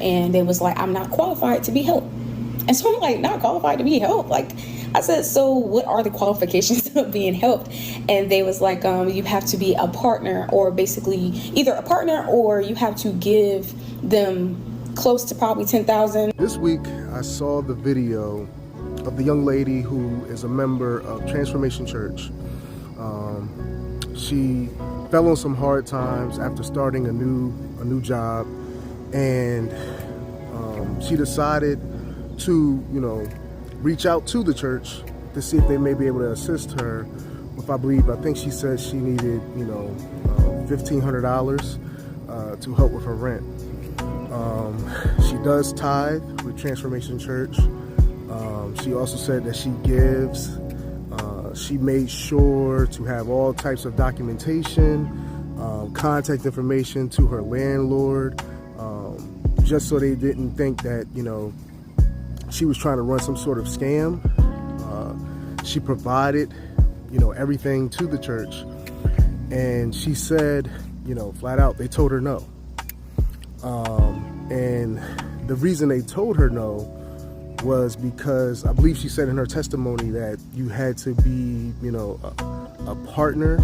and they was like, I'm not qualified to be helped. And so I'm like, not qualified to be helped? Like, I said, so what are the qualifications of being helped? And they was like, you have to be a partner, or basically either a partner, or you have to give them close to probably $10,000. This week, I saw the video of the young lady who is a member of Transformation Church. She fell on some hard times after starting a new job, and she decided to, reach out to the church to see if they may be able to assist her with, I think she said she needed, $1,500 to help with her rent. She does tithe with Transformation Church. She also said that she gives. She made sure to have all types of documentation, contact information to her landlord, just so they didn't think that, she was trying to run some sort of scam. She provided, everything to the church. And she said, flat out, they told her no. And the reason they told her no was because I believe she said in her testimony that you had to be, a partner,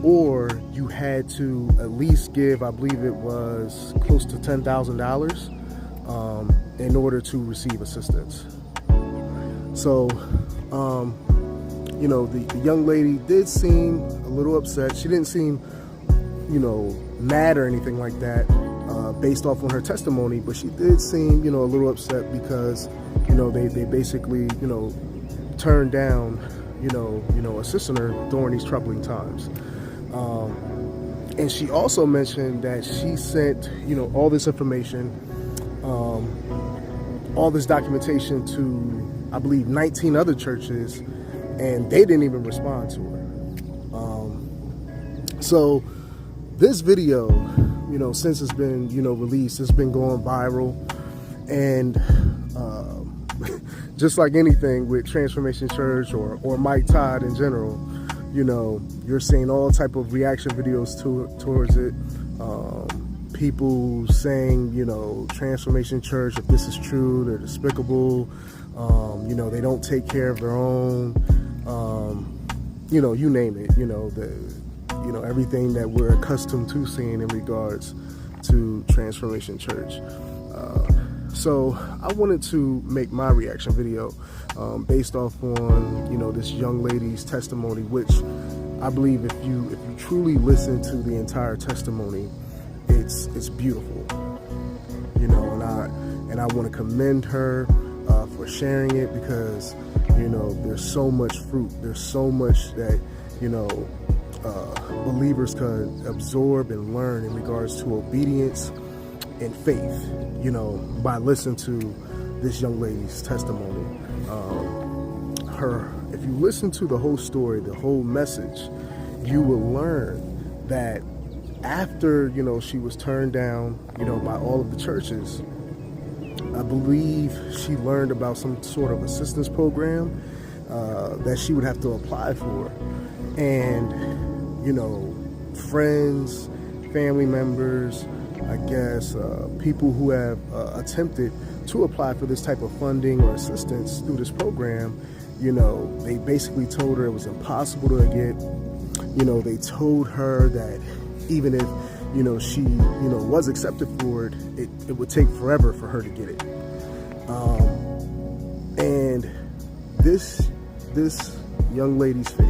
or you had to at least give, I believe it was close to $10,000 in order to receive assistance. So, the young lady did seem a little upset. She didn't seem, mad or anything like that, based off on her testimony, but she did seem, a little upset because, they basically, turned down, assisting her during these troubling times. And she also mentioned that she sent, all this information, all this documentation to, I believe, 19 other churches, and they didn't even respond to her. So this video, since it's been, released, it's been going viral. And just like anything with Transformation Church or Mike Todd in general, you're seeing all type of reaction videos towards it. People saying, Transformation Church, if this is true, they're despicable. They don't take care of their own. You name it. Everything that we're accustomed to seeing in regards to Transformation Church. So I wanted to make my reaction video based off on this young lady's testimony, which I believe if you truly listen to the entire testimony, it's beautiful, and I want to commend her for sharing it, because there's so much fruit, there's so much that believers could absorb and learn in regards to obedience and faith, by listening to this young lady's testimony. If you listen to the whole story, the whole message, you will learn that after, she was turned down, by all of the churches, I believe she learned about some sort of assistance program that she would have to apply for. And, friends, family members, I guess, people who have attempted to apply for this type of funding or assistance through this program, they basically told her it was impossible to get. They told her that even if, she, was accepted for it, it would take forever for her to get it. And this young lady's faith,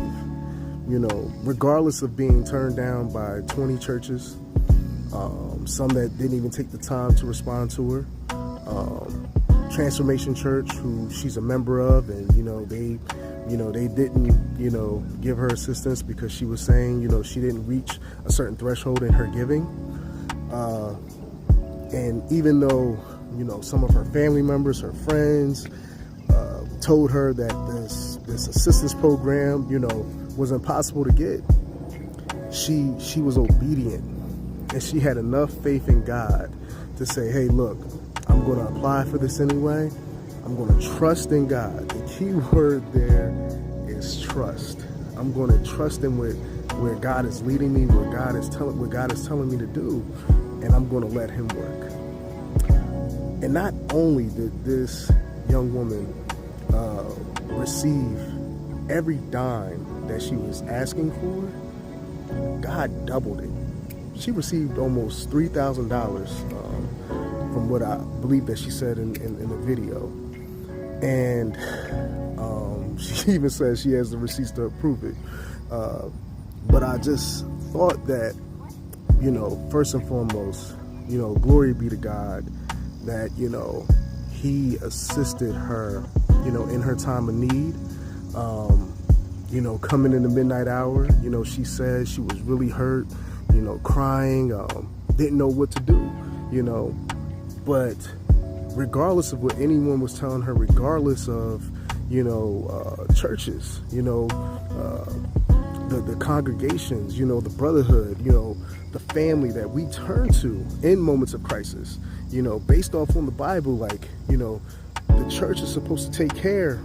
regardless of being turned down by 20 churches, some that didn't even take the time to respond to her, Transformation Church, who she's a member of, and they didn't give her assistance because she was saying she didn't reach a certain threshold in her giving, and even though some of her family members, her friends, told her that this assistance program was impossible to get, she was obedient, and she had enough faith in God to say, hey, look, I'm going to apply for this anyway. I'm going to trust in God. The key word there is trust. I'm going to trust in where God is leading me, what God is telling me to do, and I'm going to let him work. And not only did this young woman receive every dime that she was asking for, God doubled it. She received almost $3,000 from what I believe that she said in the video. And she even says she has the receipts to prove it. But I just thought that, first and foremost, glory be to God that, he assisted her, in her time of need. Coming in the midnight hour, she said she was really hurt, crying, didn't know what to do, but regardless of what anyone was telling her, regardless of, churches, the congregations, the brotherhood, the family that we turn to in moments of crisis, based off on the Bible, like, the church is supposed to take care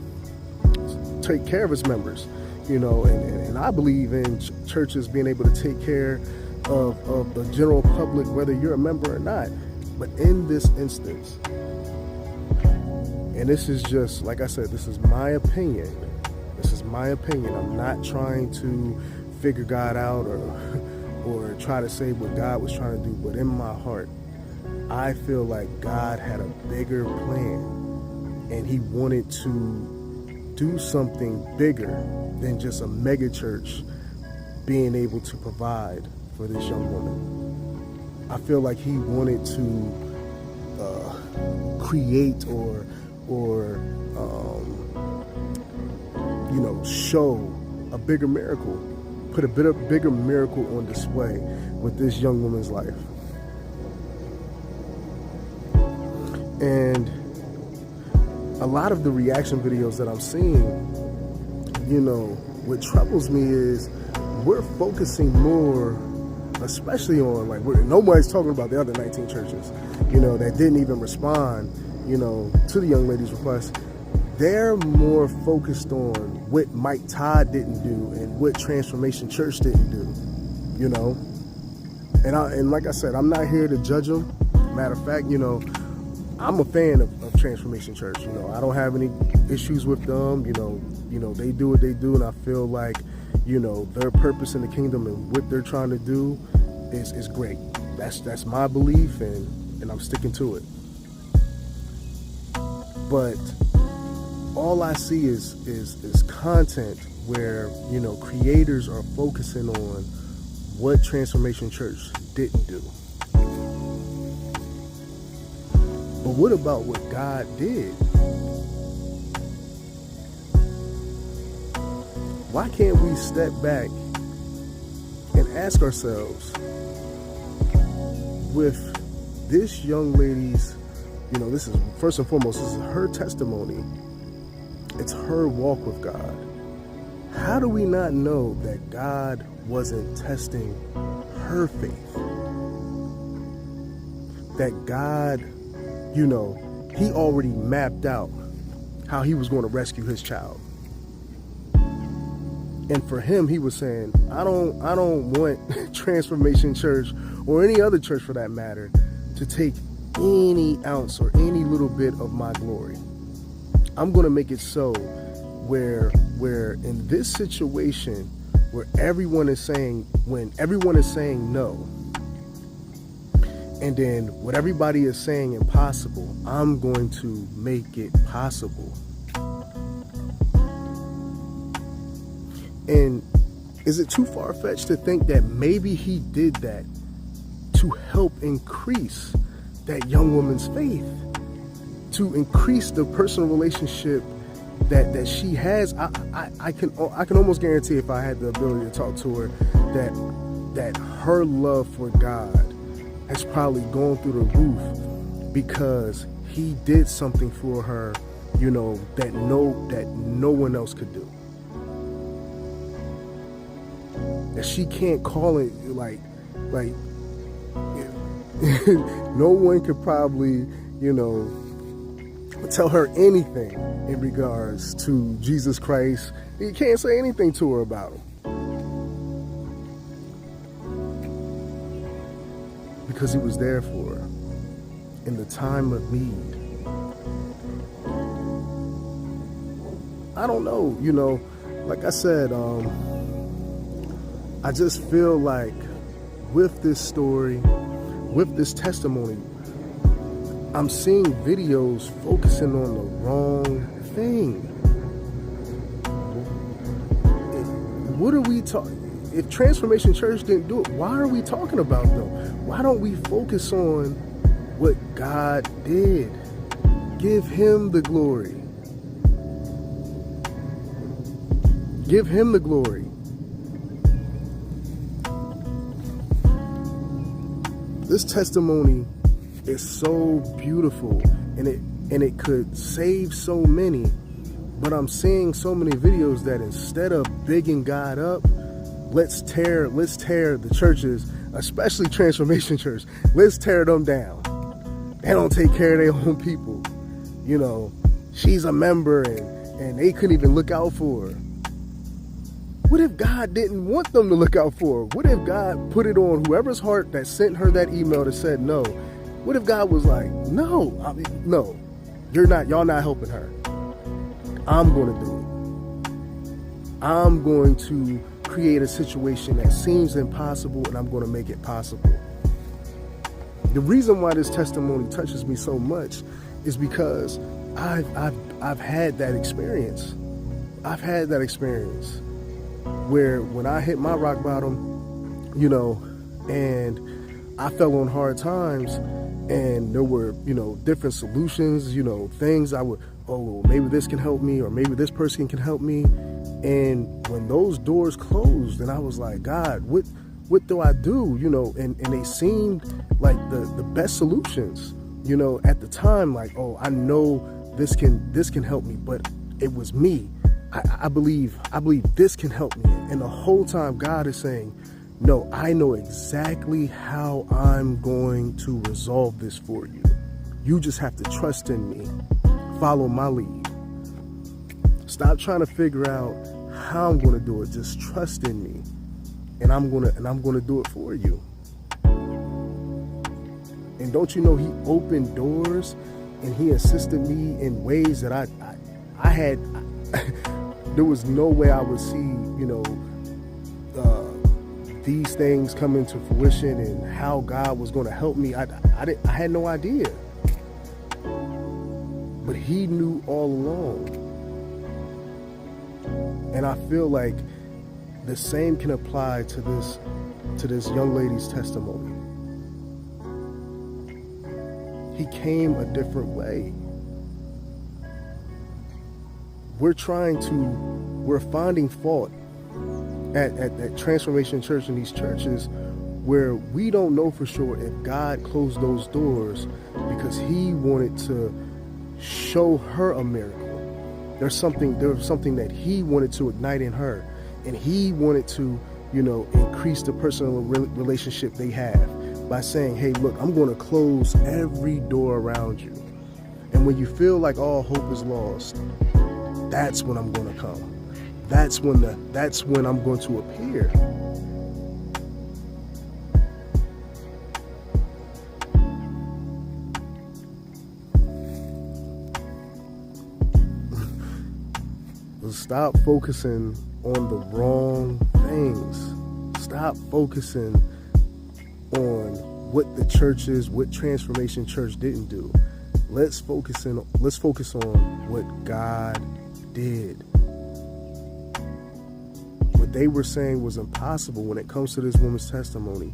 of its members, and I believe in churches being able to take care of the general public, whether you're a member or not. But in this instance, and this is just, like I said, this is my opinion. I'm not trying to figure God out or try to say what God was trying to do, but in my heart, I feel like God had a bigger plan, and he wanted to do something bigger than just a mega church being able to provide for this young woman. I feel like he wanted to create or show a bigger miracle, put a bigger miracle on display with this young woman's life. And a lot of the reaction videos that I'm seeing, what troubles me is we're focusing more, especially on, like, nobody's talking about the other 19 churches, that didn't even respond, to the young lady's request. They're more focused on what Mike Todd didn't do and what Transformation Church didn't do, And like I said, I'm not here to judge them. Matter of fact, I'm a fan of Transformation Church. I don't have any issues with them. They do what they do, and I feel like, their purpose in the kingdom and what they're trying to do is great. That's my belief, and I'm sticking to it. But all I see is content where, creators are focusing on what Transformation Church didn't do. But what about what God did? Why can't we step back and ask ourselves, with this young lady's, this is, first and foremost, this is her testimony. It's her walk with God. How do we not know that God wasn't testing her faith? That God, he already mapped out how he was going to rescue his child. And for him, he was saying, I don't want Transformation Church, or any other church for that matter, to take any ounce or any little bit of my glory. I'm going to make it so where in this situation, where everyone is saying no, and then what everybody is saying impossible, I'm going to make it possible. And is it too far-fetched to think that maybe he did that to help increase that young woman's faith, to increase the personal relationship that she has? I can almost guarantee, if I had the ability to talk to her, that her love for God has probably gone through the roof because he did something for her, that no one else could do. That she can't call it like no one could probably, tell her anything in regards to Jesus Christ. You can't say anything to her about him. Because he was there for her. in the time of need. I don't know, like I said, I just feel like with this story, with this testimony, I'm seeing videos focusing on the wrong thing. What are we talking? If Transformation Church didn't do it, why are we talking about them? Why don't we focus on what God did? Give him the glory. Give him the glory. This testimony is so beautiful, and it could save so many. But I'm seeing so many videos that instead of bigging God up, let's tear the churches, especially Transformation Church. Let's tear them down. They don't take care of their own people. She's a member and they couldn't even look out for her. What if God didn't want them to look out for her? What if God put it on whoever's heart that sent her that email that said no? What if God was like, no, no, y'all not helping her. I'm going to do it. I'm going to create a situation that seems impossible, and I'm going to make it possible. The reason why this testimony touches me so much is because I've had that experience. I've had that experience where when I hit my rock bottom, and I fell on hard times, and there were, different solutions, things I would, maybe this can help me, or maybe this person can help me. And when those doors closed, and I was like, God, what do I do? And they seemed like the best solutions, at the time, like, I know this can help me, but it was me. I believe this can help me. And the whole time God is saying, no, I know exactly how I'm going to resolve this for you. You just have to trust in me. Follow my lead. Stop trying to figure out how I'm going to do it. Just trust in me. And I'm going to do it for you. And don't you know, he opened doors and he assisted me in ways that I had there was no way I would see, these things come into fruition and how God was going to help me. I had no idea. But he knew all along. And I feel like the same can apply to this young lady's testimony. He came a different way. We're finding fault at Transformation Church and these churches where we don't know for sure if God closed those doors because he wanted to show her a miracle. There was something that he wanted to ignite in her, and he wanted to, increase the personal relationship they have by saying, hey, look, I'm going to close every door around you. And when you feel like all hope is lost, that's when I'm going to come. That's when I'm going to appear. Stop focusing on the wrong things. Stop focusing on what the churches, what Transformation Church didn't do. Let's focus on what God did. What they were saying was impossible when it comes to this woman's testimony,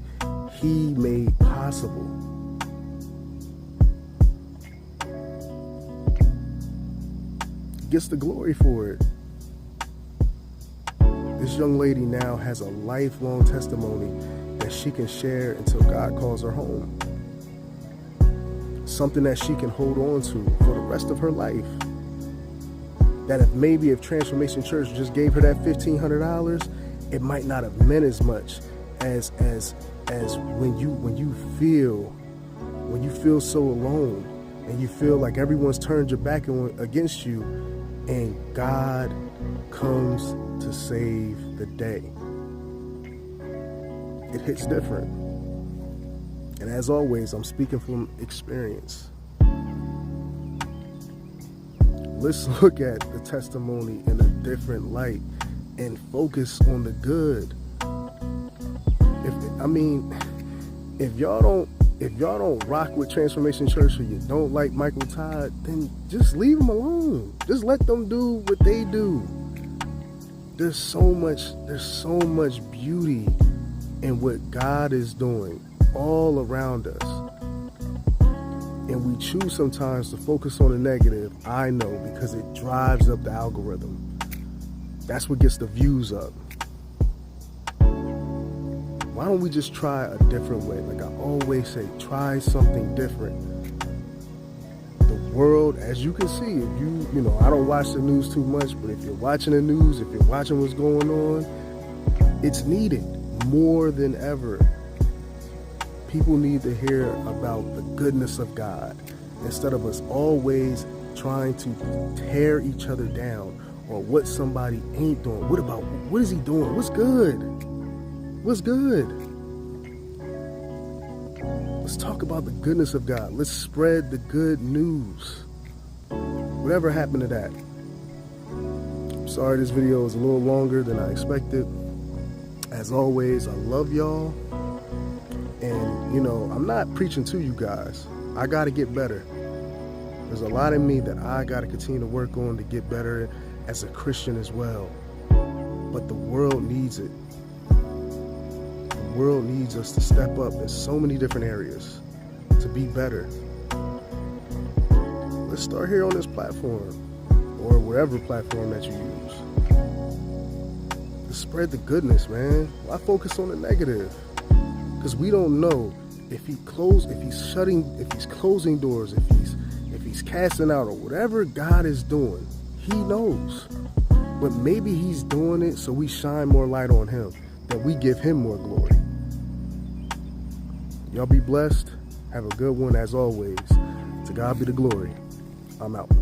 he made possible. He gets the glory for it. This young lady now has a lifelong testimony that she can share until God calls her home. Something that she can hold on to for the rest of her life. That if Transformation Church just gave her that $1,500, it might not have meant as much as when you feel so alone and you feel like everyone's turned your back against you, and God comes to save the day. It hits different. And as always, I'm speaking from experience. Let's look at the testimony in a different light and focus on the good. If y'all don't rock with Transformation Church, or you don't like Michael Todd, then just leave them alone. Just let them do what they do. There's so much beauty in what God is doing all around us. And we choose sometimes to focus on the negative, I know, because it drives up the algorithm. That's what gets the views up. Why don't we just try a different way? Like I always say, try something different. The world, as you can see, if you know, I don't watch the news too much, but if you're watching the news, if you're watching what's going on, it's needed more than ever. People need to hear about the goodness of God instead of us always trying to tear each other down or what somebody ain't doing. What is he doing? What's good? What's good? Let's talk about the goodness of God. Let's spread the good news. Whatever happened to that? I'm sorry this video is a little longer than I expected. As always, I love y'all. And, you know, I'm not preaching to you guys. I got to get better. There's a lot in me that I got to continue to work on to get better as a Christian as well. But the world needs it. The world needs us to step up in so many different areas to be better. Let's start here on this platform or wherever platform that you use. Let's spread the goodness, man. Why focus on the negative? Because we don't know if he's closing doors, if he's casting out, or whatever God is doing. He knows. But maybe he's doing it so we shine more light on him, that we give him more glory. Y'all be blessed. Have a good one as always. To God be the glory. I'm out.